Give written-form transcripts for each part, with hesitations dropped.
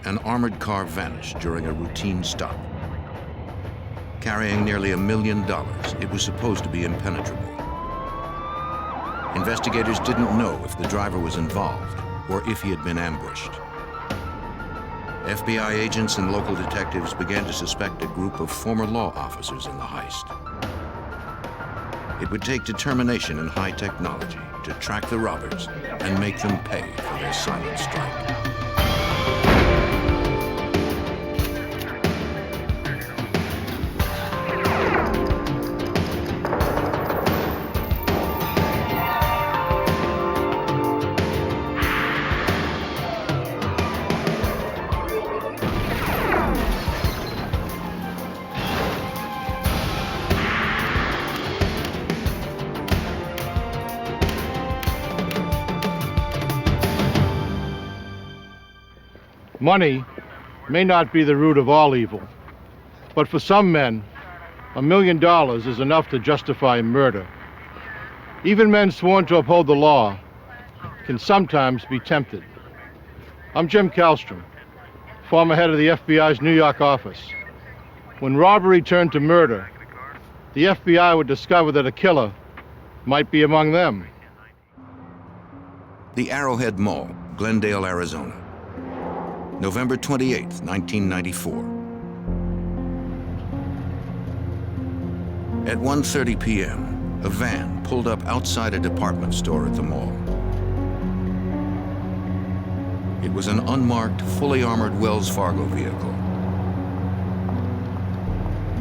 an armored car vanished during a routine stop. Carrying nearly $1 million, it was supposed to be impenetrable. Investigators didn't know if the driver was involved or if he had been ambushed. FBI agents and local detectives began to suspect a group of former law officers in the heist. It would take determination and high technology to track the robbers and make them pay for their silent strike. Money may not be the root of all evil, but for some men, $1 million is enough to justify murder. Even men sworn to uphold the law can sometimes be tempted. I'm Jim Kallstrom, former head of the FBI's New York office. When robbery turned to murder, the FBI would discover that a killer might be among them. The Arrowhead Mall, Glendale, Arizona. November 28, 1994. At 1:30 p.m., a van pulled up outside a department store at the mall. It was an unmarked, fully armored Wells Fargo vehicle.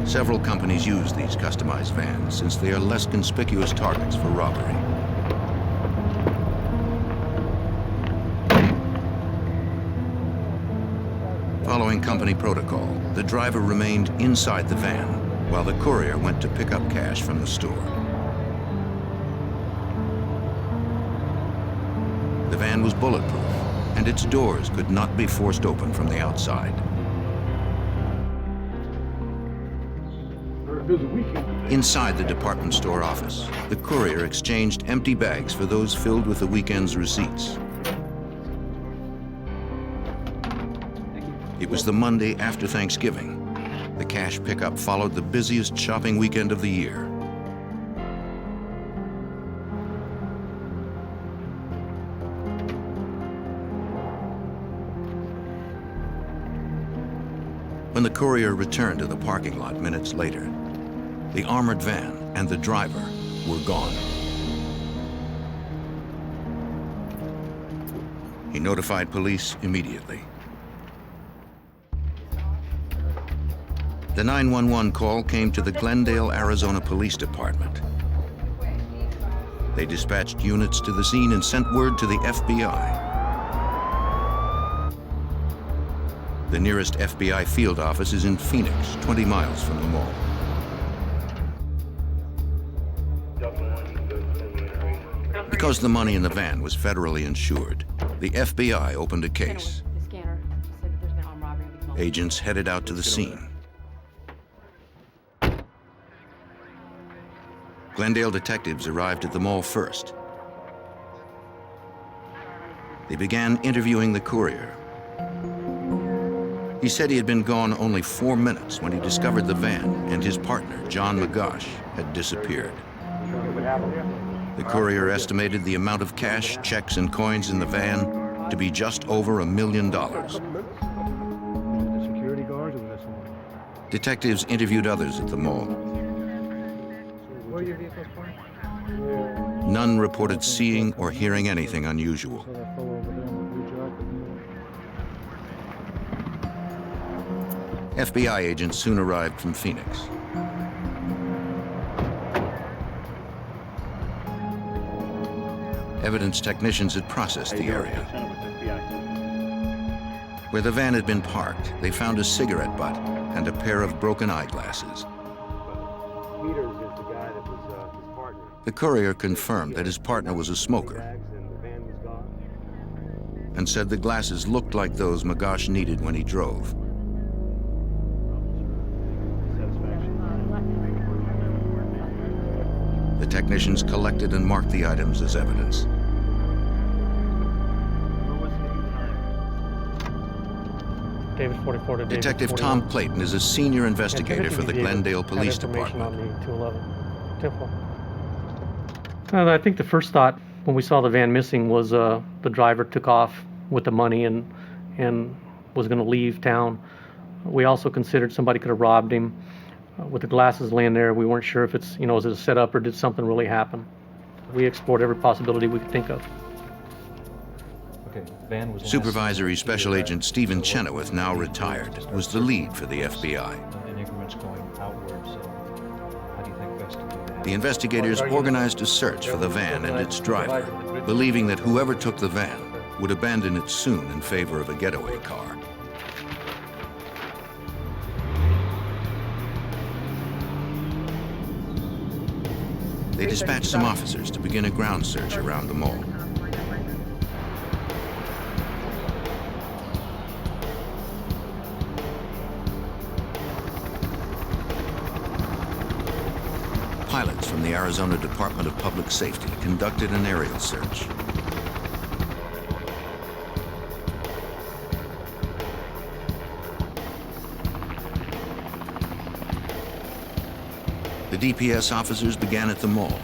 Several companies use these customized vans since they are less conspicuous targets for robbery. Following company protocol, the driver remained inside the van while the courier went to pick up cash from the store. The van was bulletproof, and its doors could not be forced open from the outside. Inside the department store office, the courier exchanged empty bags for those filled with the weekend's receipts. It was the Monday after Thanksgiving. The cash pickup followed the busiest shopping weekend of the year. When the courier returned to the parking lot minutes later, the armored van and the driver were gone. He notified police immediately. The 911 call came to the Glendale, Arizona Police Department. They dispatched units to the scene and sent word to the FBI. The nearest FBI field office is in Phoenix, 20 miles from the mall. Because the money in the van was federally insured, the FBI opened a case. Agents headed out to the scene. Glendale detectives arrived at the mall first. They began interviewing the courier. He said he had been gone only 4 minutes when he discovered the van and his partner, John Magosh, had disappeared. The courier estimated the amount of cash, checks, and coins in the van to be just over $1 million. Detectives interviewed others at the mall. None reported seeing or hearing anything unusual. FBI agents soon arrived from Phoenix. Evidence technicians had processed the area. Where the van had been parked, they found a cigarette butt and a pair of broken eyeglasses. The courier confirmed that his partner was a smoker and said the glasses looked like those Magosh needed when he drove. The technicians collected and marked the items as evidence. David 44 to David Detective 41. Tom Clayton is a senior investigator for the Glendale Police Department. On the 211 10-4. And I think the first thought when we saw the van missing was the driver took off with the money and was going to leave town. We also considered somebody could have robbed him. With the glasses laying there, we weren't sure if it's, is it a setup or did something really happen. We explored every possibility we could think of. Okay, van was Supervisory Special Agent Stephen Chenoweth, now retired, was the lead for the FBI. in increments going outward, so how do you think best to do that? The investigators organized a search for the van and its driver, believing that whoever took the van would abandon it soon in favor of a getaway car. They dispatched some officers to begin a ground search around the mall. Pilots from the Arizona Department of Public Safety conducted an aerial search. The DPS officers began at the mall,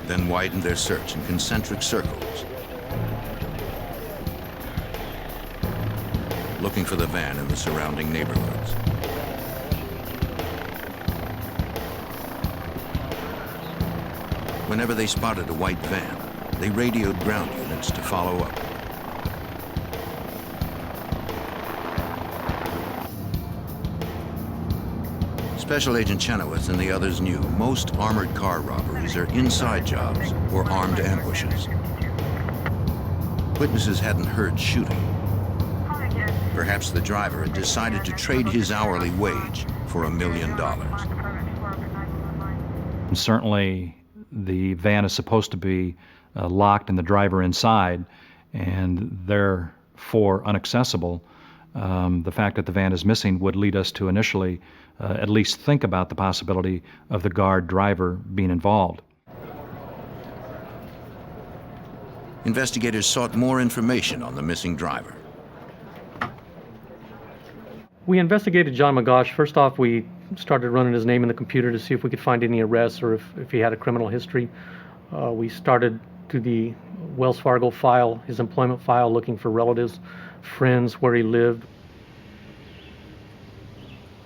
then widened their search in concentric circles, looking for the van in the surrounding neighborhoods. Whenever they spotted a white van, they radioed ground units to follow up. Special Agent Chenoweth and the others knew most armored car robberies are inside jobs or armed ambushes. Witnesses hadn't heard shooting. Perhaps the driver had decided to trade his hourly wage for $1 million. And certainly, the van is supposed to be locked and the driver inside, and therefore inaccessible. The fact that the van is missing would lead us to initially at least think about the possibility of the guard driver being involved. Investigators sought more information on the missing driver. We investigated John Magosh. First off, we started running his name in the computer to see if we could find any arrests or if he had a criminal history. We started through the Wells Fargo file, his employment file, looking for relatives, friends, where he lived.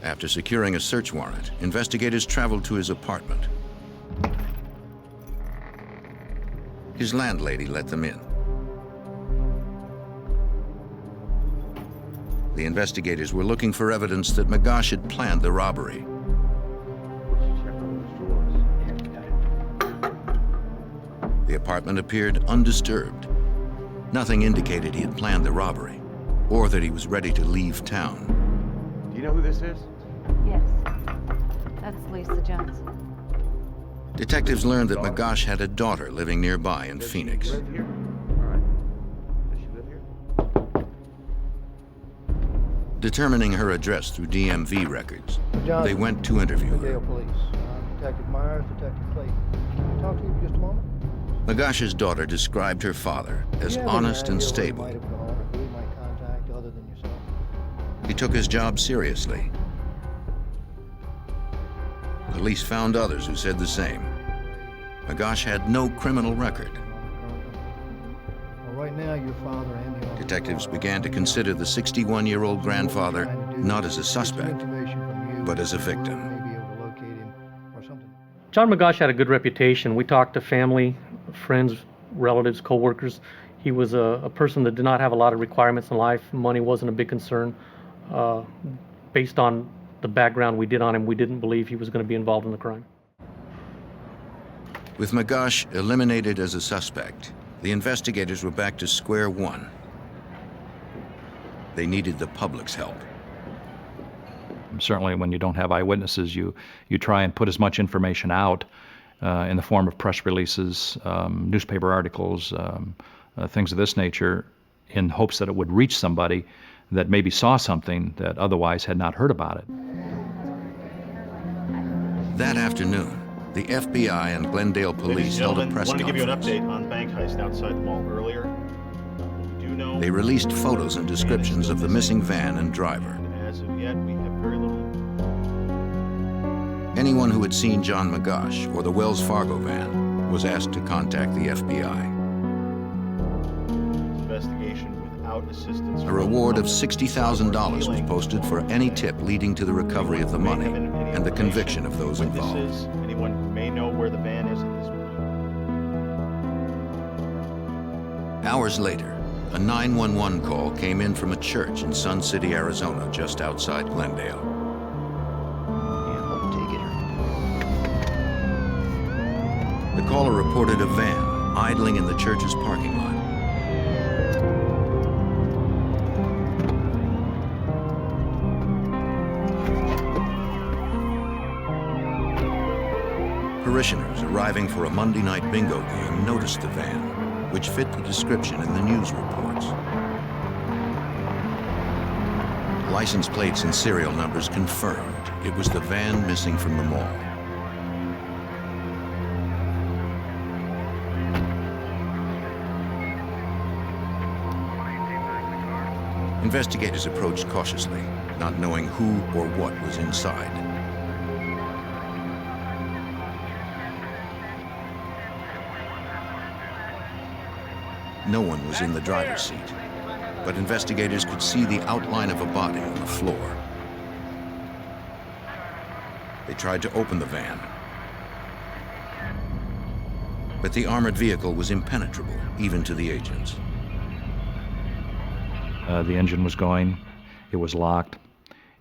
After securing a search warrant, investigators traveled to his apartment. His landlady let them in. The investigators were looking for evidence that Magosh had planned the robbery. The apartment appeared undisturbed. Nothing indicated he had planned the robbery or that he was ready to leave town. Do you know who this is? Yes. That's Lisa Jones. Detectives learned that Magosh had a daughter living nearby in Phoenix. Does she live here? All right. Does she live here? Determining her address through DMV records, they went to interview Glendale her. Police. Detective Meyers, Detective Clayton. Can I talk to you for just a moment? Magosh's daughter described her father as Do you have honest any and idea where he stable. might have gone or who he might contact other than yourself? He took his job seriously. Police found others who said the same. Magosh had no criminal record. Well, right now, your father and the officer Detectives are- began to consider the 61-year-old grandfather not as a suspect, but as a victim. Maybe able to locate him or something. John Magosh had a good reputation. We talked to family, friends, relatives, co-workers. He was a person that did not have a lot of requirements in life. Money wasn't a big concern. Based on the background we did on him, we didn't believe he was going to be involved in the crime. With Magosh eliminated as a suspect, the investigators were back to square one. They needed the public's help. Certainly, when you don't have eyewitnesses, you try and put as much information out in the form of press releases, newspaper articles, things of this nature, in hopes that it would reach somebody that maybe saw something that otherwise had not heard about it. That afternoon, the FBI and Glendale police held a press I want to give you an conference. update on bank heist outside the mall earlier. We do They released photos and descriptions of the missing van and driver. As of yet, we have very little. Anyone who had seen John Magosh or the Wells Fargo van was asked to contact the FBI. Investigation without assistance. A reward of $60,000 was posted for any tip leading to the recovery of the money and the conviction of those involved. Anyone who may know where the van is at this point. Hours later, a 911 call came in from a church in Sun City, Arizona, just outside Glendale. The caller reported a van idling in the church's parking lot. Parishioners arriving for a Monday night bingo game noticed the van, which fit the description in the news reports. License plates and serial numbers confirmed it was the van missing from the mall. Investigators approached cautiously, not knowing who or what was inside. No one was in the driver's seat, but investigators could see the outline of a body on the floor. They tried to open the van, but the armored vehicle was impenetrable, even to the agents. The engine was going, it was locked,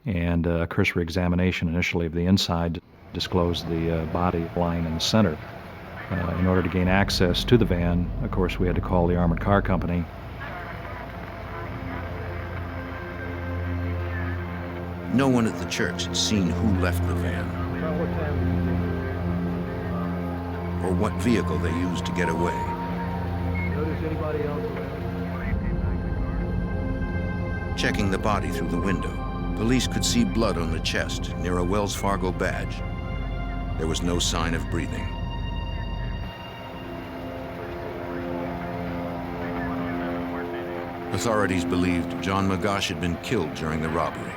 and a cursory examination initially of the inside disclosed the body lying in the center. In order to gain access to the van, of course, we had to call the armored car company. No one at the church had seen who left the van or what vehicle they used to get away. Notice anybody else around? Checking the body through the window, police could see blood on the chest near a Wells Fargo badge. There was no sign of breathing. Authorities believed John Magosh had been killed during the robbery.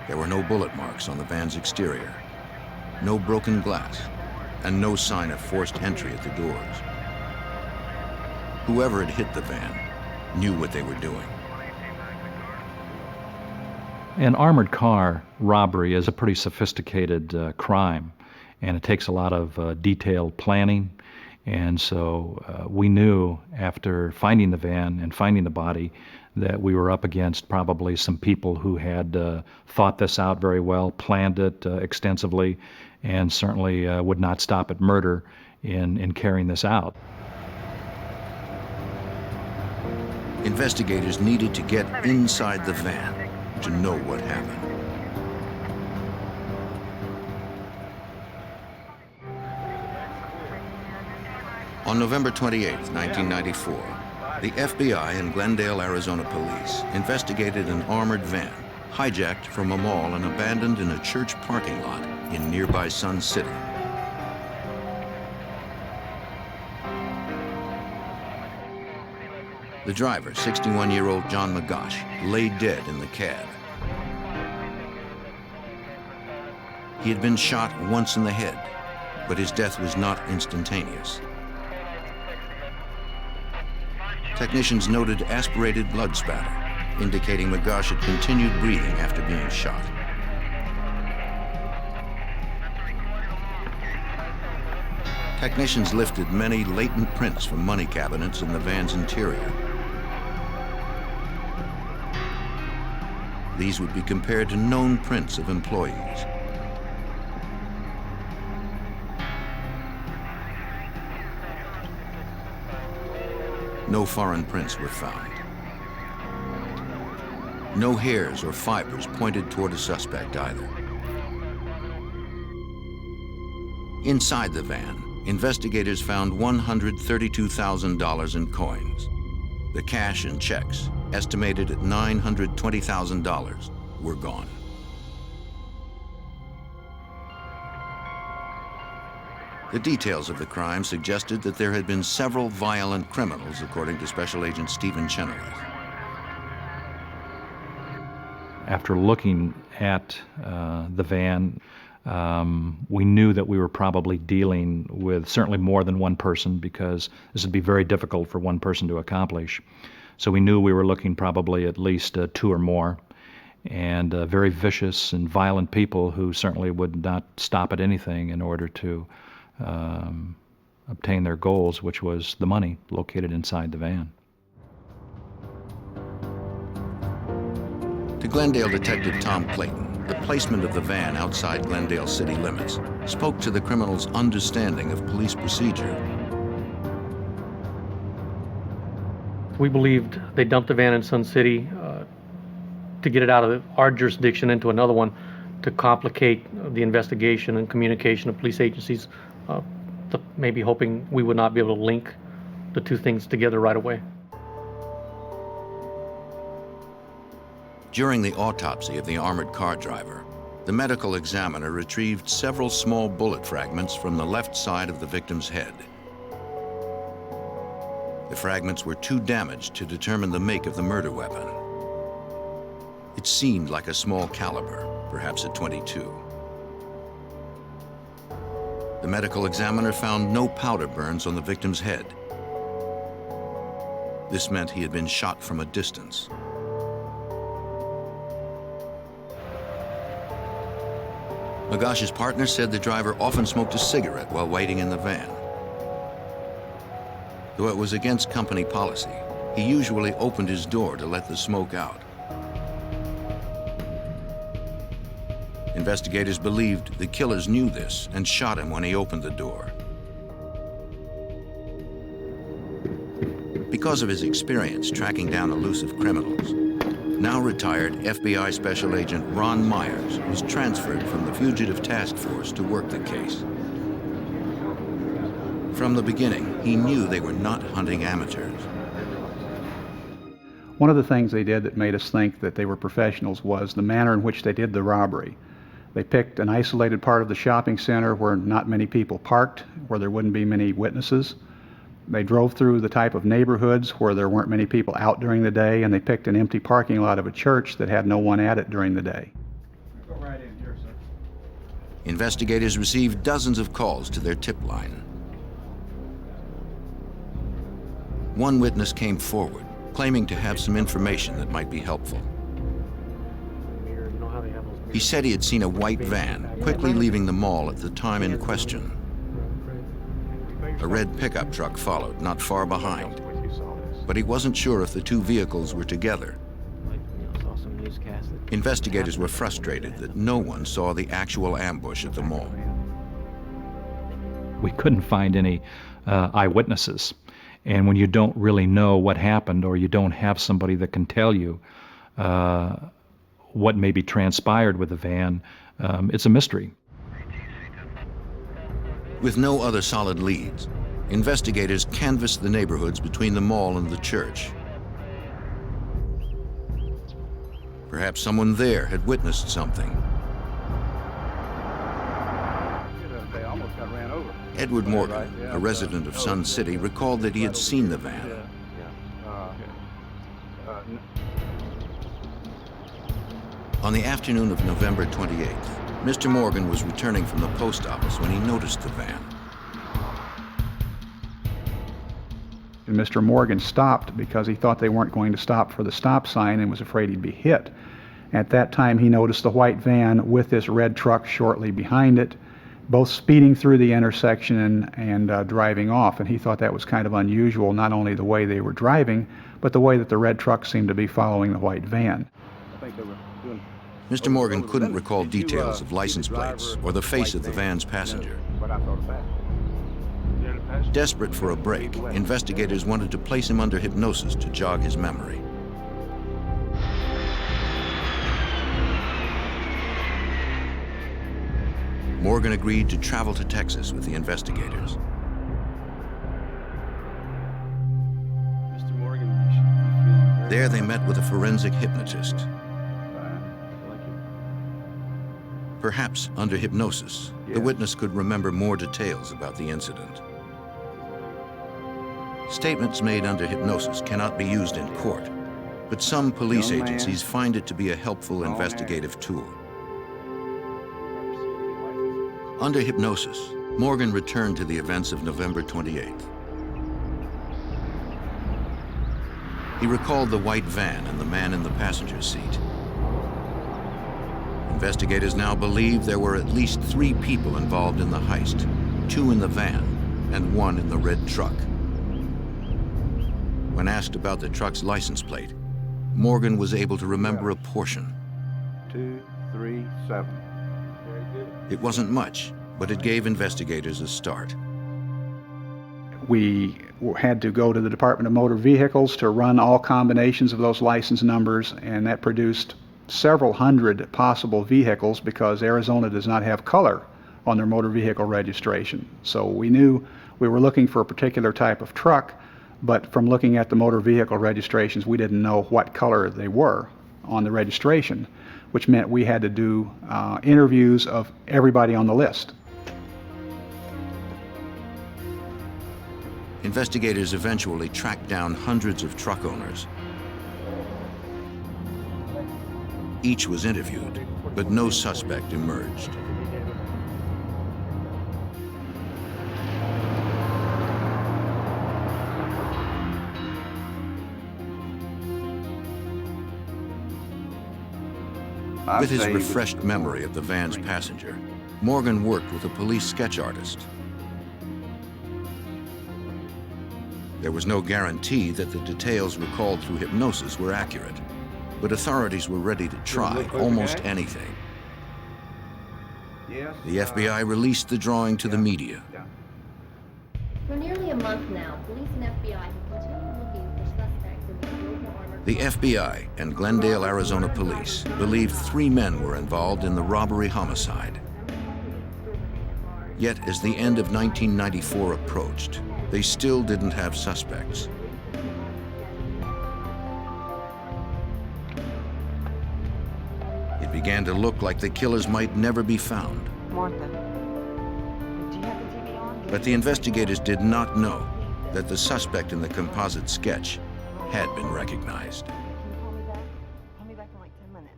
There were no bullet marks on the van's exterior, no broken glass, and no sign of forced entry at the doors. Whoever had hit the van knew what they were doing. An armored car robbery is a pretty sophisticated crime, and it takes a lot of detailed planning. And so we knew after finding the van and finding the body that we were up against probably some people who had thought this out very well, planned it extensively, and certainly would not stop at murder in carrying this out. Investigators needed to get inside the van to know what happened. On November 28, 1994, the FBI and Glendale, Arizona police investigated an armored van hijacked from a mall and abandoned in a church parking lot in nearby Sun City. The driver, 61-year-old John Magosh, lay dead in the cab. He had been shot once in the head, but his death was not instantaneous. Technicians noted aspirated blood spatter, indicating Magosh had continued breathing after being shot. Technicians lifted many latent prints from money cabinets in the van's interior. These would be compared to known prints of employees. No foreign prints were found. No hairs or fibers pointed toward a suspect either. Inside the van, investigators found $132,000 in coins. The cash and checks, estimated at $920,000, were gone. The details of the crime suggested that there had been several violent criminals, according to Special Agent Stephen Chenoweth. After looking at the van, we knew that we were probably dealing with certainly more than one person, because this would be very difficult for one person to accomplish. So we knew we were looking probably at least two or more, and very vicious and violent people who certainly would not stop at anything in order to obtain their goals, which was the money located inside the van. To Glendale Detective Tom Clayton, the placement of the van outside Glendale city limits spoke to the criminal's understanding of police procedure. We believed they dumped the van in Sun City to get it out of our jurisdiction into another one, to complicate the investigation and communication of police agencies, maybe hoping we would not be able to link the two things together right away. During the autopsy of the armored car driver, the medical examiner retrieved several small bullet fragments from the left side of the victim's head. The fragments were too damaged to determine the make of the murder weapon. It seemed like a small caliber, perhaps a .22. The medical examiner found no powder burns on the victim's head. This meant he had been shot from a distance. Magosh's partner said the driver often smoked a cigarette while waiting in the van. Though it was against company policy, he usually opened his door to let the smoke out. Investigators believed the killers knew this and shot him when he opened the door. Because of his experience tracking down elusive criminals, now retired FBI Special Agent Ron Meyers was transferred from the Fugitive Task Force to work the case. From the beginning, he knew they were not hunting amateurs. One of the things they did that made us think that they were professionals was the manner in which they did the robbery. They picked an isolated part of the shopping center where not many people parked, where there wouldn't be many witnesses. They drove through the type of neighborhoods where there weren't many people out during the day, and they picked an empty parking lot of a church that had no one at it during the day. Go right in here, sir. Investigators received dozens of calls to their tip line. One witness came forward, claiming to have some information that might be helpful. He said he had seen a white van quickly leaving the mall at the time in question. A red pickup truck followed not far behind, but he wasn't sure if the two vehicles were together. Investigators were frustrated that no one saw the actual ambush at the mall. We couldn't find any eyewitnesses. And when you don't really know what happened, or you don't have somebody that can tell you what maybe transpired with the van, it's a mystery. With no other solid leads, investigators canvassed the neighborhoods between the mall and the church. Perhaps someone there had witnessed something. They almost got ran over. Edward Morgan, a resident of Sun City, recalled that he had seen the van. On the afternoon of November 28th, Mr. Morgan was returning from the post office when he noticed the van. And Mr. Morgan stopped because he thought they weren't going to stop for the stop sign and was afraid he'd be hit. At that time, he noticed the white van with this red truck shortly behind it, both speeding through the intersection and driving off. And he thought that was kind of unusual, not only the way they were driving, but the way that the red truck seemed to be following the white van. I think they were doing. Mr. Morgan couldn't recall details of license plates or the face of the van's passenger. What I thought of that. Desperate for a break, investigators wanted to place him under hypnosis to jog his memory. Morgan agreed to travel to Texas with the investigators. Mr. Morgan, you should be feeling very There they met with a forensic hypnotist. Perhaps under hypnosis, the Yes. witness could remember more details about the incident. Statements made under hypnosis cannot be used in court, but some police Young man. agencies find it to be a helpful investigative tool. Under hypnosis, Morgan returned to the events of November 28th. He recalled the white van and the man in the passenger seat. Investigators now believe there were at least 3 people involved in the heist, 2 in the van and 1 in the red truck. When asked about the truck's license plate, Morgan was able to remember a portion. 237. It wasn't much, but it gave investigators a start. We had to go to the Department of Motor Vehicles to run all combinations of those license numbers, and that produced several hundred possible vehicles because Arizona does not have color on their motor vehicle registration. So we knew we were looking for a particular type of truck, but from looking at the motor vehicle registrations, we didn't know what color they were on the registration, which meant we had to do interviews of everybody on the list. Investigators eventually tracked down hundreds of truck owners. Each was interviewed, but no suspect emerged. With his refreshed memory of the van's passenger, Morgan worked with a police sketch artist. There was no guarantee that the details recalled through hypnosis were accurate, but authorities were ready to try almost anything. The FBI released the drawing to the media. For nearly a month now, police and FBI have continued looking for suspects in the global armored The FBI and Glendale, Arizona police believed 3 men were involved in the robbery homicide. Yet as the end of 1994 approached, they still didn't have suspects. It began to look like the killers might never be found. Martha, do you have the TV on? But the investigators did not know that the suspect in the composite sketch had been recognized. Can you call me back? Call me back in like 10 minutes.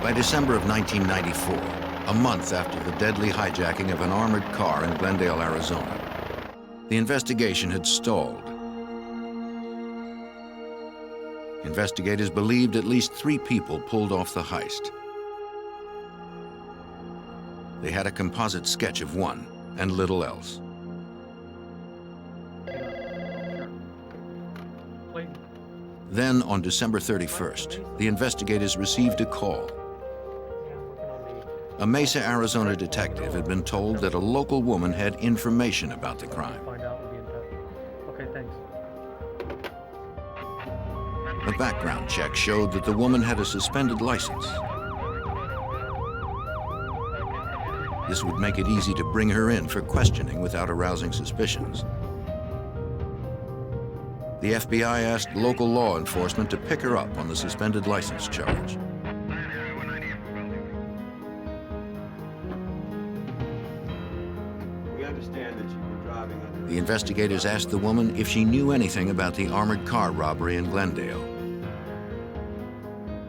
By December of 1994, a month after the deadly hijacking of an armored car in Glendale, Arizona, the investigation had stalled. Investigators believed at least 3 people pulled off the heist. They had a composite sketch of one and little else. Then, on December 31st, the investigators received a call. A Mesa, Arizona detective had been told that a local woman had information about the crime. Find out, we'll be in touch. Okay, thanks. A background check showed that the woman had a suspended license. This would make it easy to bring her in for questioning without arousing suspicions. The FBI asked local law enforcement to pick her up on the suspended license charge. We understand that you were driving under... The investigators asked the woman if she knew anything about the armored car robbery in Glendale.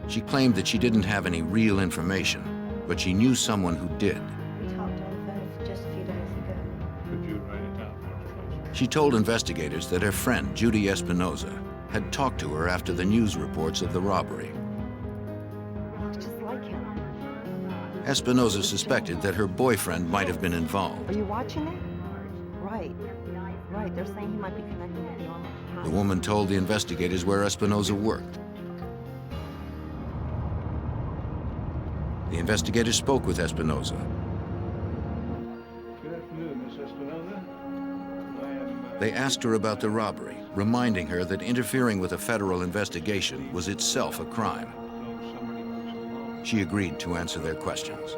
She claimed that she didn't have any real information, but she knew someone who did. We talked on the phone just a few days ago. Could you write it down for us? She told investigators that her friend, Judy Espinoza, had talked to her after the news reports of the robbery. Looks just like him. Espinoza suspected that her boyfriend might have been involved. Are you watching it? Right. Right, they're saying he might be connected with the armored car. The woman told the investigators where Espinoza worked. The investigators spoke with Espinoza. Good afternoon, Miss Espinoza. I am... They asked her about the robbery, reminding her that interfering with a federal investigation was itself a crime. She agreed to answer their questions.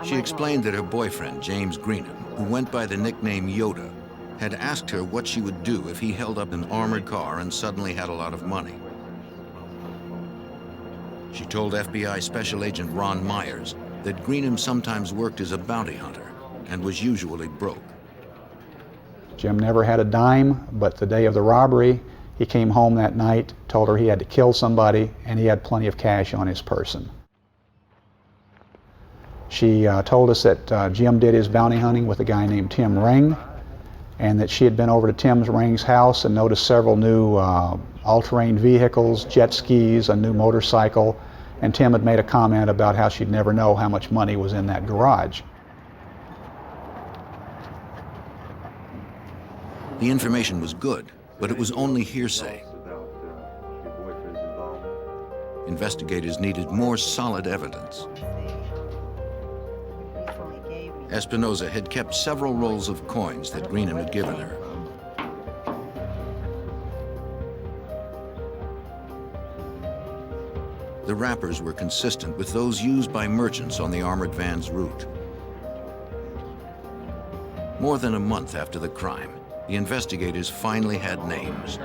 She explained that her boyfriend, James Greenham, who went by the nickname Yoda, had asked her what she would do if he held up an armored car and suddenly had a lot of money. She told FBI Special Agent Ron Meyers that Greenham sometimes worked as a bounty hunter and was usually broke. Jim never had a dime, but the day of the robbery, he came home that night, told her he had to kill somebody, and he had plenty of cash on his person. She told us that Jim did his bounty hunting with a guy named Tim Ring, and that she had been over to Tim Ring's house and noticed several new all-terrain vehicles, jet skis, a new motorcycle, and Tim had made a comment about how she'd never know how much money was in that garage. The information was good, but it was only hearsay. Investigators needed more solid evidence. Espinosa had kept several rolls of coins that Greenham had given her. The wrappers were consistent with those used by merchants on the armored van's route. More than a month after the crime, the investigators finally had names.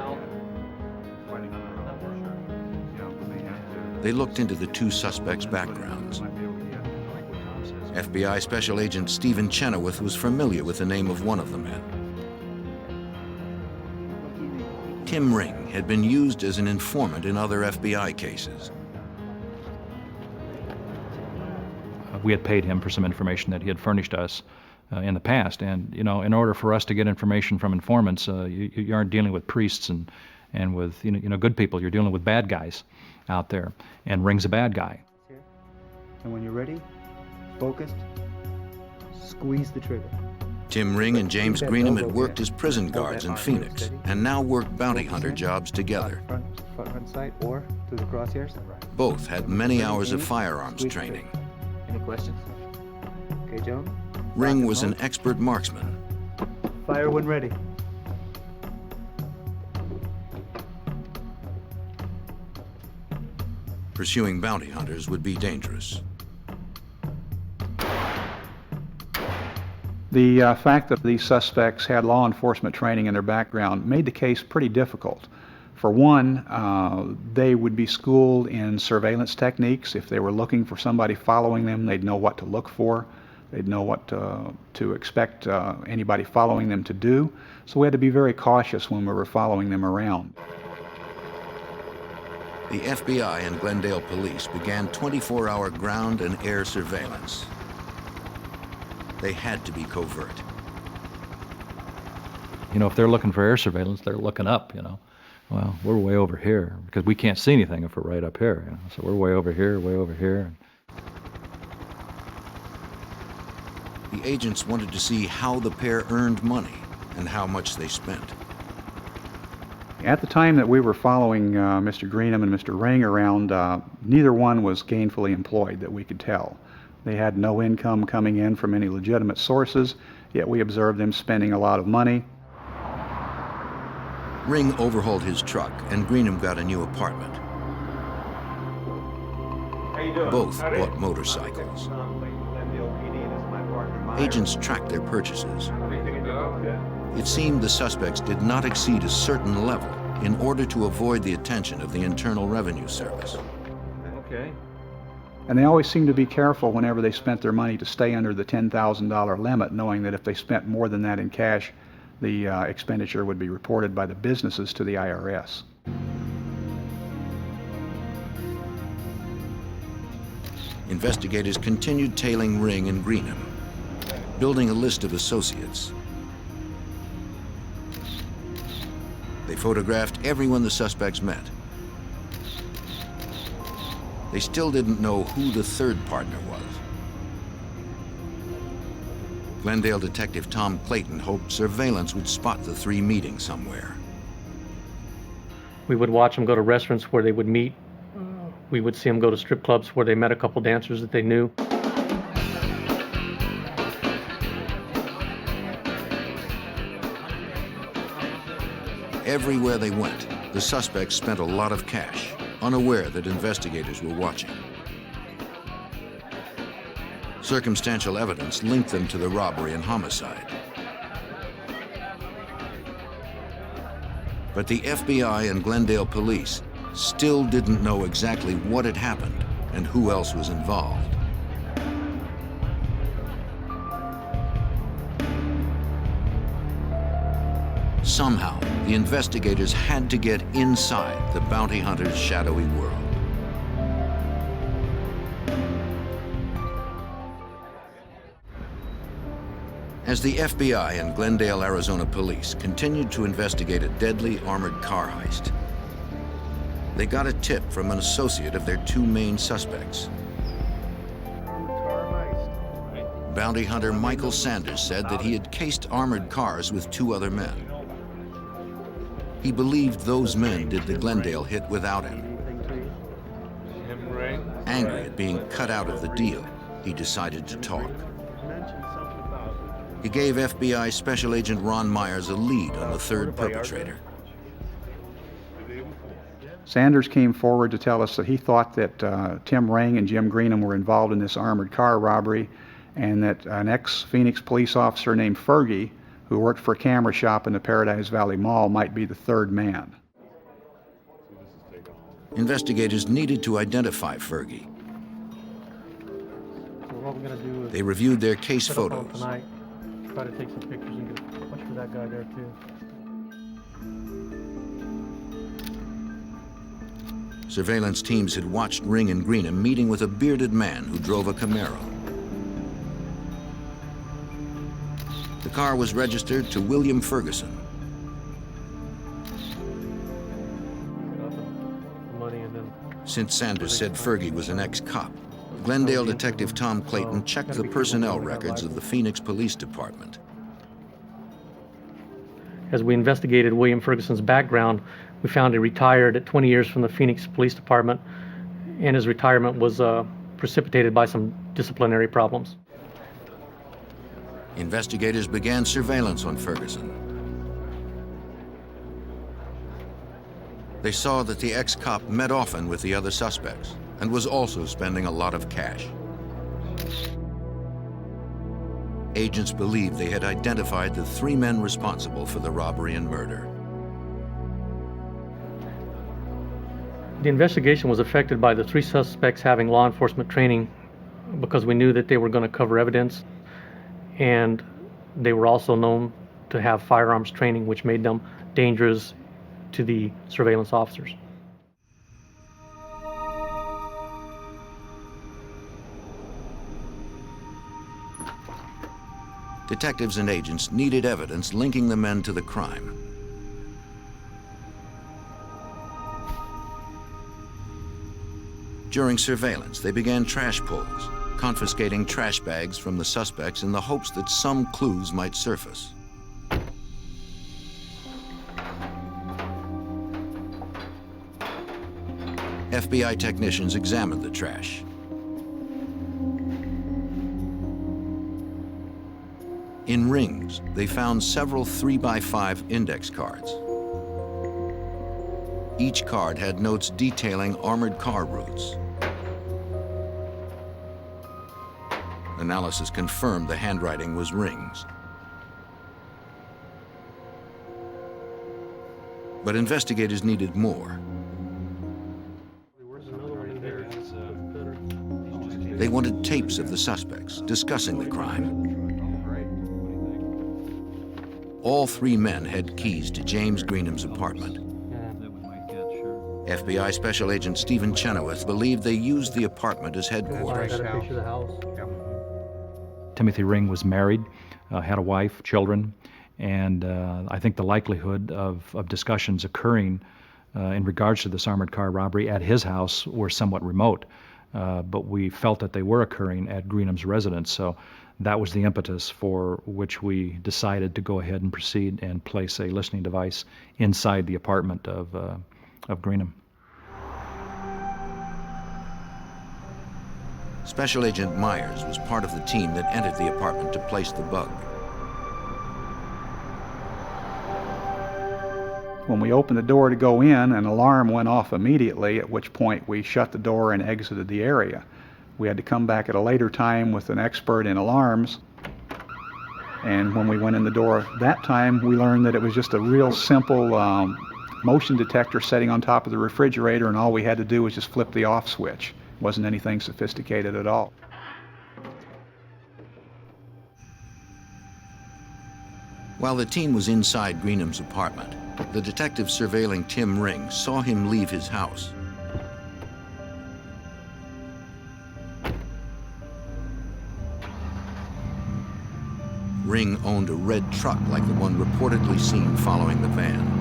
They looked into the two suspects' backgrounds. FBI Special Agent Stephen Chenoweth was familiar with the name of one of the men. Tim Ring had been used as an informant in other FBI cases. We had paid him for some information that he had furnished us in the past, and you know, in order for us to get information from informants, you aren't dealing with priests and with you know good people. You're dealing with bad guys out there, and Ring's a bad guy. And when you're ready, focused, squeeze the trigger. Tim Ring and James Greenham had worked as prison guards in Phoenix and now worked bounty hunter jobs together. Front sight or through the crosshairs. Both had many hours of firearms training. Any questions? Okay, Joan. Ring was an expert marksman. Fire when ready. Pursuing bounty hunters would be dangerous. The fact that these suspects had law enforcement training in their background made the case pretty difficult. For one, they would be schooled in surveillance techniques. If they were looking for somebody following them, they'd know what to look for. They'd know what to expect anybody following them to do. So we had to be very cautious when we were following them around. The FBI and Glendale police began 24-hour ground and air surveillance. They had to be covert. You know, if they're looking for air surveillance, they're looking up, you know. Well, we're way over here because we can't see anything if we're right up here, you know. So we're way over here, way over here. The agents wanted to see how the pair earned money and how much they spent. At the time that we were following Mr. Greenham and Mr. Ring around, neither one was gainfully employed that we could tell. They had no income coming in from any legitimate sources, yet we observed them spending a lot of money. Ring overhauled his truck and Greenham got a new apartment. Both bought motorcycles. Agents tracked their purchases. It seemed the suspects did not exceed a certain level in order to avoid the attention of the Internal Revenue Service. Okay. And they always seemed to be careful whenever they spent their money to stay under the $10,000 limit, knowing that if they spent more than that in cash, the expenditure would be reported by the businesses to the IRS. Investigators continued tailing Ring and Greenham, building a list of associates. They photographed everyone the suspects met. They still didn't know who the third partner was. Glendale detective Tom Clayton hoped surveillance would spot the three meeting somewhere. We would watch them go to restaurants where they would meet. We would see them go to strip clubs where they met a couple dancers that they knew. Everywhere they went, the suspects spent a lot of cash, unaware that investigators were watching. Circumstantial evidence linked them to the robbery and homicide. But the FBI and Glendale police still didn't know exactly what had happened and who else was involved. Somehow, the investigators had to get inside the bounty hunter's shadowy world. As the FBI and Glendale, Arizona police continued to investigate a deadly armored car heist, they got a tip from an associate of their two main suspects. Bounty hunter Michael Sanders said that he had cased armored cars with two other men. He believed those men did the Glendale hit without him. Angry at being cut out of the deal, he decided to talk. He gave FBI Special Agent Ron Meyers a lead on the third perpetrator. Sanders came forward to tell us that he thought that Tim Ring and Jim Greenham were involved in this armored car robbery, and that an ex-Phoenix police officer named Fergie, who worked for a camera shop in the Paradise Valley Mall, might be the third man. Investigators needed to identify Fergie. So what we're gonna do is They reviewed their case set up all photos. tonight, try to take some pictures and get, watch for that guy there too. Surveillance teams had watched Ring and Greenham meeting with a bearded man who drove a Camaro. The car was registered to William Ferguson. The money and then Since Sanders said Fergie was an ex-cop, Glendale detective Tom Clayton checked the personnel records of the Phoenix Police Department. as we investigated William Ferguson's background, we found he retired at 20 years from the Phoenix Police Department, and his retirement was precipitated by some disciplinary problems. Investigators began surveillance on Ferguson. They saw that the ex-cop met often with the other suspects and was also spending a lot of cash. Agents believed they had identified the three men responsible for the robbery and murder. The investigation was affected by the three suspects having law enforcement training because we knew that they were going to cover evidence, and they were also known to have firearms training, which made them dangerous to the surveillance officers. Detectives and agents needed evidence linking the men to the crime. During surveillance, they began trash pulls, confiscating trash bags from the suspects in the hopes that some clues might surface. FBI technicians examined the trash. In rings, they found several 3x5 index cards. Each card had notes detailing armored car routes. Analysis confirmed the handwriting was Ring's. But investigators needed more. They wanted tapes of the suspects discussing the crime. All three men had keys to James Greenham's apartment. FBI Special Agent Stephen Chenoweth believed they used the apartment as headquarters. Timothy Ring was married, had a wife, children, and I think the likelihood of discussions occurring in regards to this armored car robbery at his house were somewhat remote. But we felt that they were occurring at Greenham's residence, so that was the impetus for which we decided to go ahead and proceed and place a listening device inside the apartment of Greenham. Special Agent Meyers was part of the team that entered the apartment to place the bug. When we opened the door to go in, an alarm went off immediately, at which point we shut the door and exited the area. We had to come back at a later time with an expert in alarms, and when we went in the door that time, we learned that it was just a real simple motion detector sitting on top of the refrigerator, and all we had to do was just flip the off switch. Wasn't anything sophisticated at all. While the team was inside Greenham's apartment, the detective surveilling Tim Ring saw him leave his house. Ring owned a red truck like the one reportedly seen following the van.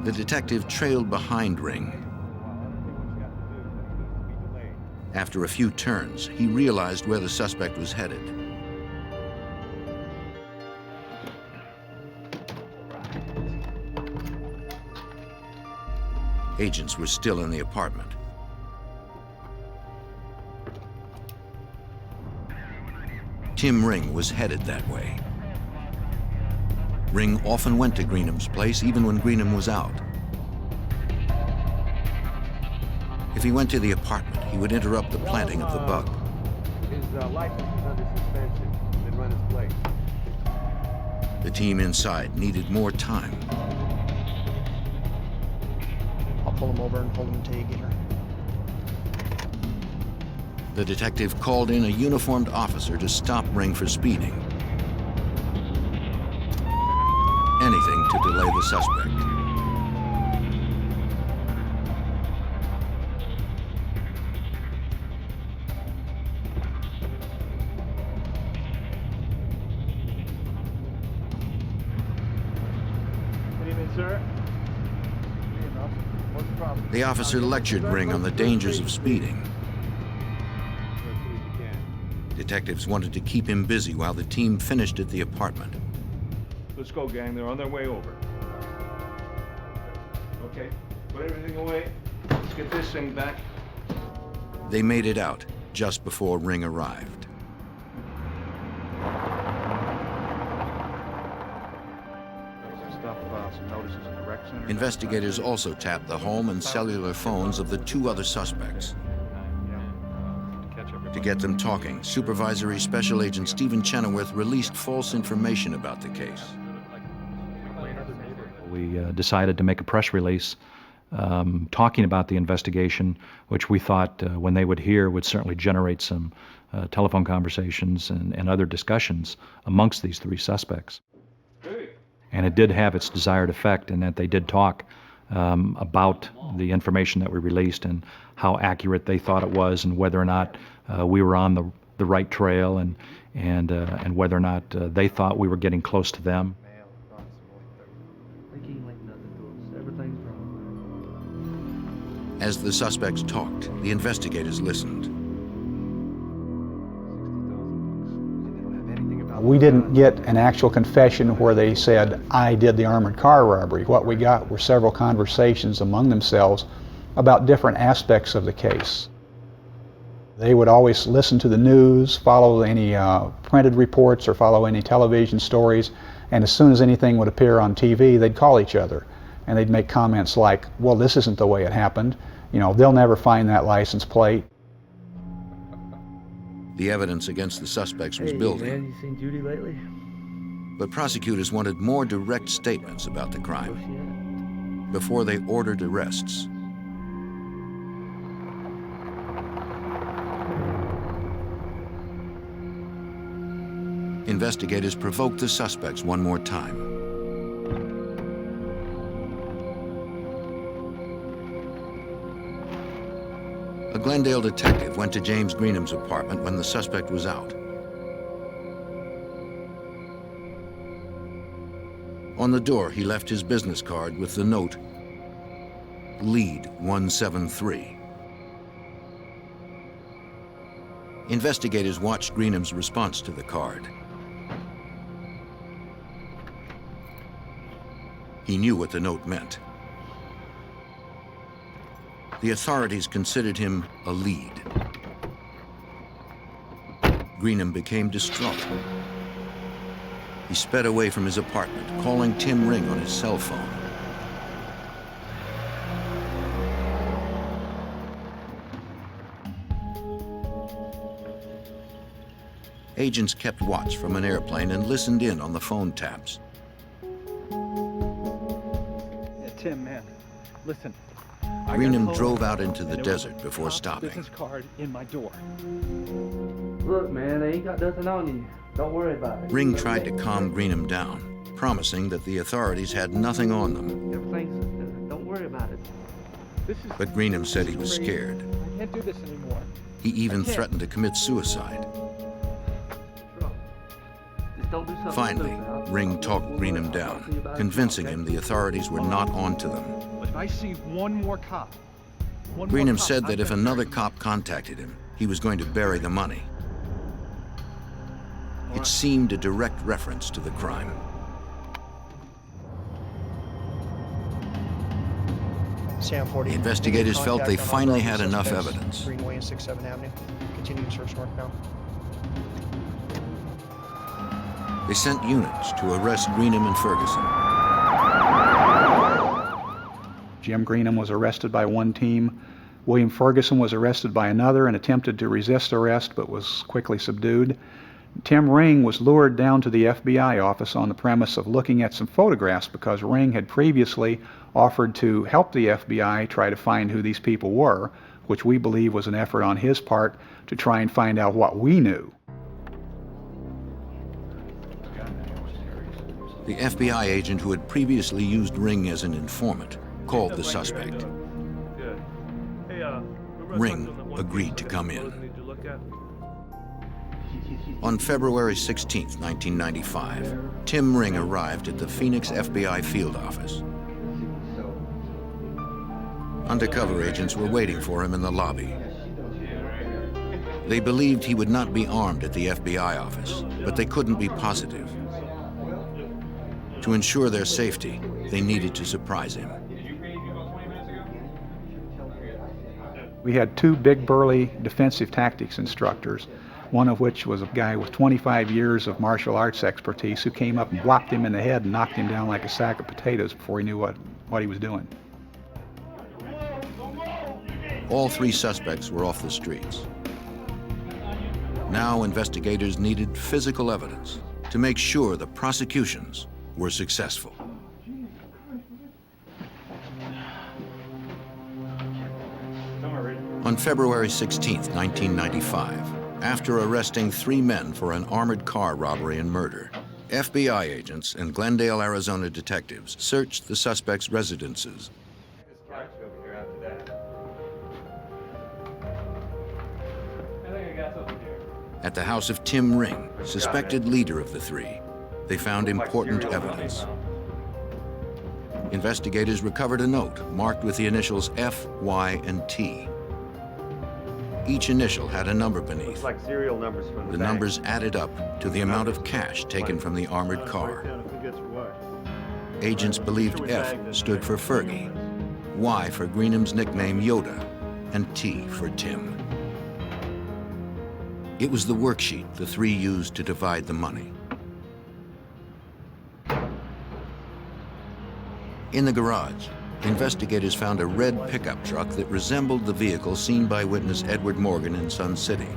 The detective trailed behind Ring. After a few turns, he realized where the suspect was headed. Agents were still in the apartment. Tim Ring was headed that way. Ring often went to Greenham's place, even when Greenham was out. If he went to the apartment, he would interrupt the planting of the bug. His license is under suspension. Then run his place. The team inside needed more time. I'll pull him over and hold him until you get her. The detective called in a uniformed officer to stop Ring for speeding. Anything to delay the suspect. Good evening, sir. What's the problem? The officer lectured Ring on the dangers of speeding. Detectives wanted to keep him busy while the team finished at the apartment. Let's go, gang. They're on their way over. Okay, put everything away. Let's get this thing back. They made it out just before Ring arrived. Some notices in the rec center. Investigators also tapped the home and cellular phones of the two other suspects. To get them talking, Supervisory Special Agent Stephen Chenoweth released false information about the case. We decided to make a press release talking about the investigation, which we thought when they would hear would certainly generate some telephone conversations and other discussions amongst these three suspects. And it did have its desired effect in that they did talk about the information that we released and how accurate they thought it was and whether or not we were on the right trail and whether or not they thought we were getting close to them. As the suspects talked, the investigators listened. We didn't get an actual confession where they said, I did the armored car robbery. What we got were several conversations among themselves about different aspects of the case. They would always listen to the news, follow any printed reports or follow any television stories, and as soon as anything would appear on TV, they'd call each other. And they'd make comments like, well, this isn't the way it happened. You know, they'll never find that license plate. The evidence against the suspects was building. Man, you seen Judy lately? But prosecutors wanted more direct statements about the crime before they ordered arrests. Investigators provoked the suspects one more time. A Glendale detective went to James Greenham's apartment when the suspect was out. On the door, he left his business card with the note, Lead 173. Investigators watched Greenham's response to the card. He knew what the note meant. The authorities considered him a lead. Greenham became distraught. He sped away from his apartment, calling Tim Ring on his cell phone. Agents kept watch from an airplane and listened in on the phone taps. Yeah, Tim, man. Listen. Greenham drove out into the desert before stopping. Business card in my door. Look, man, they ain't got nothing on you. Don't worry about it. Ring tried to calm Greenham down, promising that the authorities had nothing on them. Everything's. Don't worry about it. But Greenham said he was scared. I can't do this anymore. He even threatened to commit suicide. Just don't do something Finally, stupid. Ring talked Greenham down, convincing him the authorities were not onto them. But if I see one more cop, Greenham said that if another cop contacted him, he was going to bury the money. It seemed a direct reference to the crime. Sam 40. The investigators felt they Contact on finally Unravel had enough suspects, evidence. Greenway and 6th Avenue. Continuing search northbound. They sent units to arrest Greenham and Ferguson. Jim Greenham was arrested by one team. William Ferguson was arrested by another and attempted to resist arrest but was quickly subdued. Tim Ring was lured down to the FBI office on the premise of looking at some photographs because Ring had previously offered to help the FBI try to find who these people were, which we believe was an effort on his part to try and find out what we knew. The FBI agent who had previously used Ring as an informant called the suspect. Ring agreed to come in. On February 16, 1995, Tim Ring arrived at the Phoenix FBI field office. Undercover agents were waiting for him in the lobby. They believed he would not be armed at the FBI office, but they couldn't be positive. To ensure their safety, they needed to surprise him. We had two big burly defensive tactics instructors, one of which was a guy with 25 years of martial arts expertise who came up and blopped him in the head and knocked him down like a sack of potatoes before he knew what he was doing. All three suspects were off the streets. Now investigators needed physical evidence to make sure the prosecutions were successful. On February 16, 1995, after arresting 3 men for an armored car robbery and murder, FBI agents and Glendale, Arizona detectives searched the suspects' residences. At the house of Tim Ring, suspected leader of the three, they found important evidence. Investigators recovered a note marked with the initials F, Y, and T. Each initial had a number beneath. Like serial numbers from The numbers added up to the amount of cash taken from the armored car. Agents believed F stood for Fergie, Y for Greenham's nickname Yoda, and T for Tim. It was the worksheet the three used to divide the money. In the garage, investigators found a red pickup truck that resembled the vehicle seen by witness Edward Morgan in Sun City.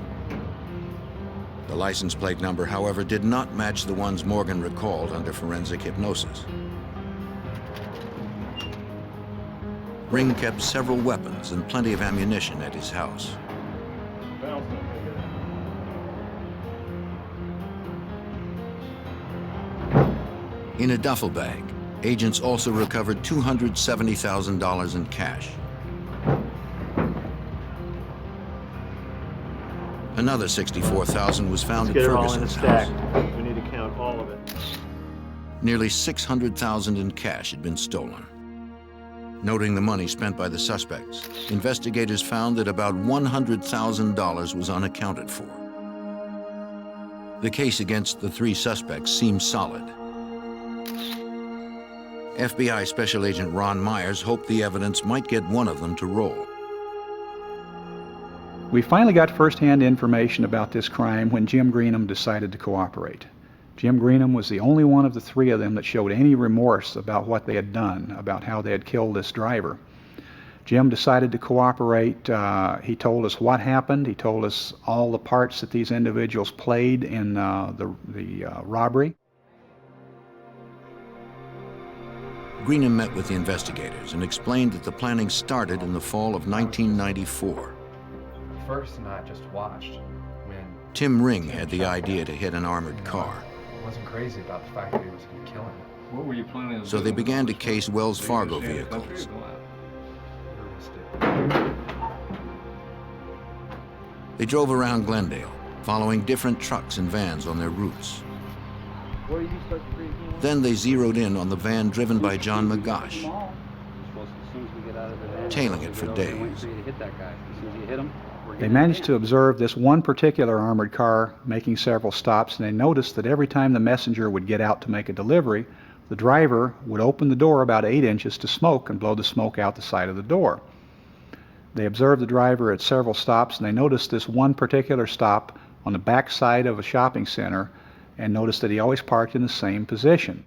The license plate number, however, did not match the ones Morgan recalled under forensic hypnosis. Ring kept several weapons and plenty of ammunition at his house. In a duffel bag, agents also recovered $270,000 in cash. Another $64,000 was found at Ferguson's house. We need to count all of it. Nearly $600,000 in cash had been stolen. Noting the money spent by the suspects, investigators found that about $100,000 was unaccounted for. The case against the three suspects seemed solid. FBI Special Agent Ron Meyers hoped the evidence might get one of them to roll. We finally got first-hand information about this crime when Jim Greenham decided to cooperate. Jim Greenham was the only one of the three of them that showed any remorse about what they had done, about how they had killed this driver. Jim decided to cooperate. He told us what happened. He told us all the parts that these individuals played in the robbery. Greenham met with the investigators and explained that the planning started in the fall of 1994. Ferguson and I just watched when Tim Ring had the idea to hit an armored car. I wasn't crazy about the fact that he was going to kill him. What were you planning on So they doing? began to case Wells Fargo vehicles. They drove around Glendale, following different trucks and vans on their routes. Where you supposed to be again? Then they zeroed in on the van driven by John Magosh, tailing it for days. They managed to observe this one particular armored car making several stops, and they noticed that every time the messenger would get out to make a delivery, the driver would open the door about 8 inches to smoke and blow the smoke out the side of the door. They observed the driver at several stops, and they noticed this one particular stop on the back side of a shopping center, and noticed that he always parked in the same position.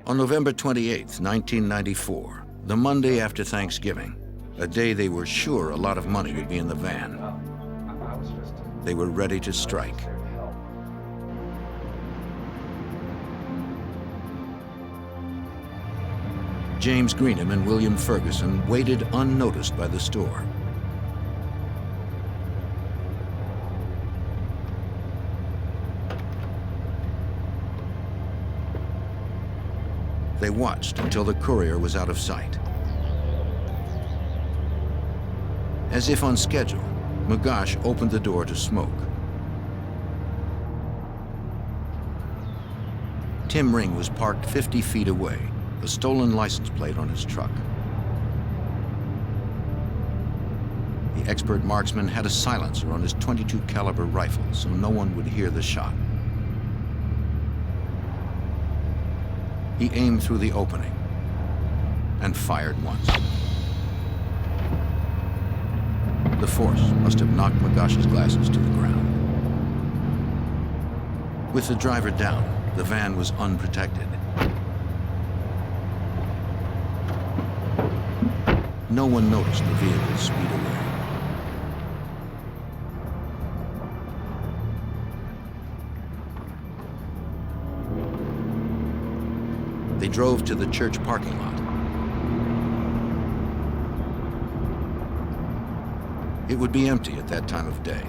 On November 28, 1994, the Monday after Thanksgiving, a day they were sure a lot of money would be in the van, they were ready to strike. James Greenham and William Ferguson waited unnoticed by the store. They watched until the courier was out of sight. As if on schedule, Magosh opened the door to smoke. Tim Ring was parked 50 feet away, a stolen license plate on his truck. The expert marksman had a silencer on his .22 caliber rifle, so no one would hear the shot. He aimed through the opening and fired once. The force must have knocked Magosh's glasses to the ground. With the driver down, the van was unprotected. No one noticed the vehicle speed away. They drove to the church parking lot. It would be empty at that time of day.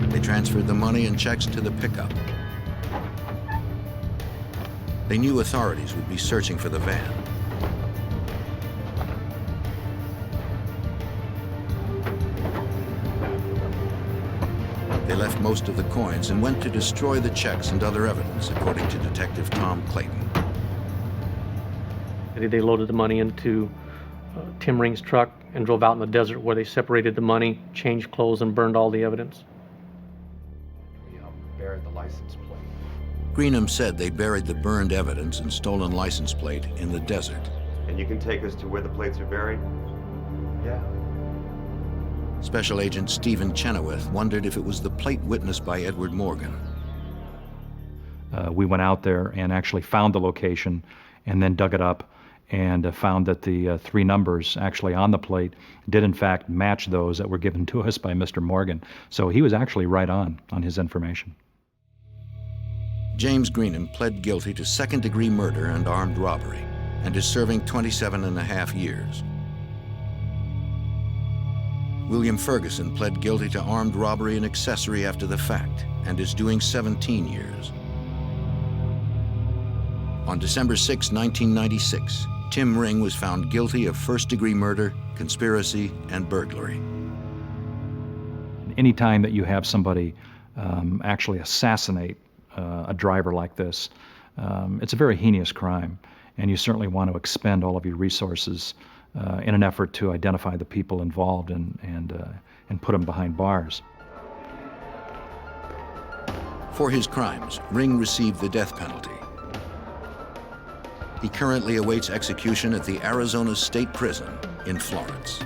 They transferred the money and checks to the pickup. They knew authorities would be searching for the van. They left most of the coins and went to destroy the checks and other evidence, according to Detective Tom Clayton. They loaded the money into Tim Ring's truck and drove out in the desert, where they separated the money, changed clothes, and burned all the evidence. We buried the license plate. Greenham said they buried the burned evidence and stolen license plate in the desert. And you can take us to where the plates are buried? Yeah. Special Agent Stephen Chenoweth wondered if it was the plate witnessed by Edward Morgan. We went out there and actually found the location and then dug it up and found that the 3 numbers actually on the plate did in fact match those that were given to us by Mr. Morgan. So he was actually right on his information. James Greenham pled guilty to second-degree murder and armed robbery and is serving 27.5 years. William Ferguson pled guilty to armed robbery and accessory after the fact and is doing 17 years. On December 6, 1996, Tim Ring was found guilty of first-degree murder, conspiracy, and burglary. Anytime that you have somebody actually assassinate a driver like this, it's a very heinous crime, and you certainly want to expend all of your resources in an effort to identify the people involved and put them behind bars. For his crimes, Ring received the death penalty. He currently awaits execution at the Arizona State Prison in Florence.